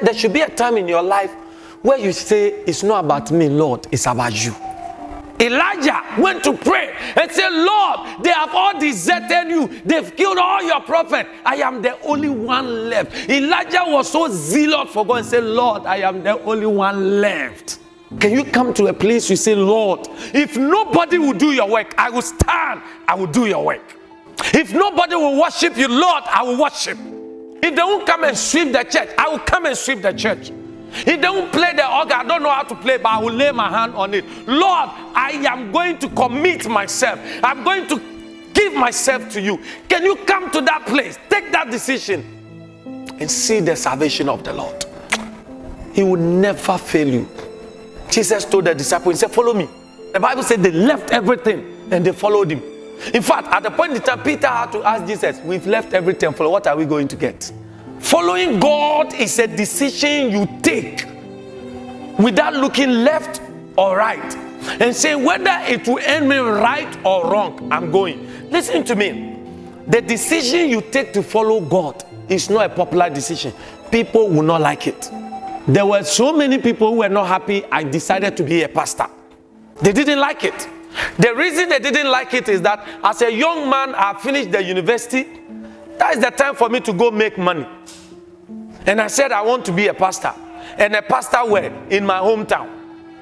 there should be a time in your life where you say, it's not about me, Lord, it's about you. Elijah went to pray and said, Lord, they have all deserted you. They've killed all your prophets. I am the only one left. Elijah was so zealous for God and said, Lord, I am the only one left. Can you come to a place you say, Lord, if nobody will do your work, I will stand, I will do your work. If nobody will worship you, Lord, I will worship. If they won't come and sweep the church, I will come and sweep the church. If they won't play the organ, I don't know how to play, but I will lay my hand on it. Lord, I am going to commit myself. I'm going to give myself to you. Can you come to that place? Take that decision and see the salvation of the Lord. He will never fail you. Jesus told the disciples, he said, follow me. The Bible said they left everything and they followed him. In fact, at the point in time, Peter had to ask Jesus, we've left everything, follow. What are we going to get? Following God is a decision you take without looking left or right and saying whether it will end me right or wrong, I'm going. Listen to me. The decision you take to follow God is not a popular decision. People will not like it. There were so many people who were not happy I decided to be a pastor. They didn't like it. The reason they didn't like it is that as a young man, I finished the university. That is the time for me to go make money. And I said I want to be a pastor. And a pastor where? In my hometown.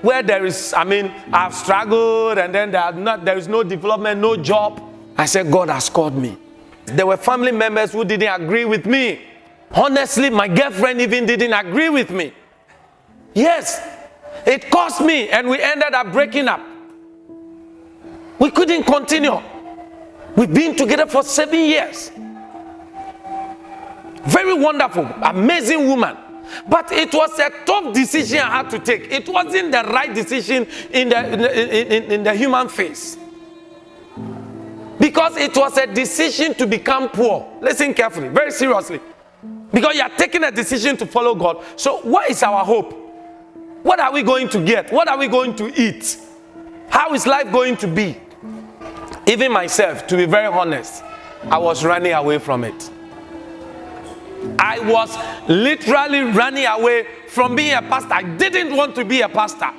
Where there is, I've struggled and then there is no development, no job. I said, God has called me. There were family members who didn't agree with me. Honestly, my girlfriend even didn't agree with me. Yes, it cost me and we ended up breaking up. We couldn't continue. We've been together for 7 years. Very wonderful, amazing woman. But it was a tough decision I had to take. It wasn't the right decision in the human face. Because it was a decision to become poor. Listen carefully, very seriously. Because you are taking a decision to follow God. So what is our hope? What are we going to get? What are we going to eat? How is life going to be? Even myself, to be very honest, I was running away from it. I was literally running away from being a pastor. I didn't want to be a pastor.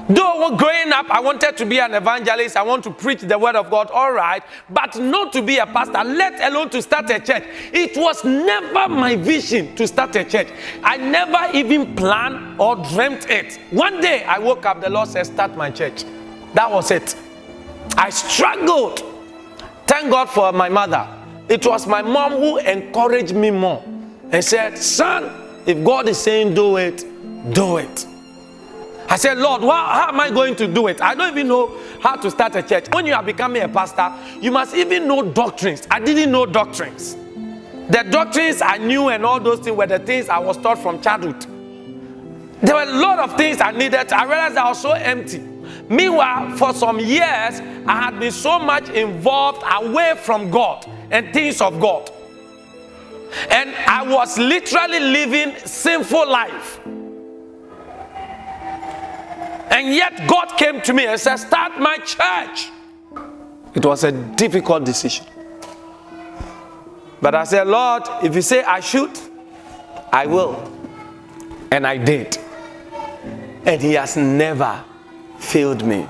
Though growing up, I wanted to be an evangelist. I want to preach the word of God, all right, but not to be a pastor, let alone to start a church. It was never my vision to start a church. I never even planned or dreamt it. One day I woke up, the Lord said, start my church. That was it. I struggled. Thank God for my mother. It was my mom who encouraged me more and said, son, if God is saying do it, do it. I said, Lord, how am I going to do it? I don't even know how to start a church. When you are becoming a pastor, you must even know doctrines. I didn't know doctrines. The doctrines I knew and all those things were the things I was taught from childhood. There were a lot of things I needed. I realized I was so empty. Meanwhile, for some years, I had been so much involved away from God and things of God. And I was literally living sinful life. And yet God came to me and said, start my church. It was a difficult decision. But I said, Lord, if you say I should, I will. And I did. And he has never failed me.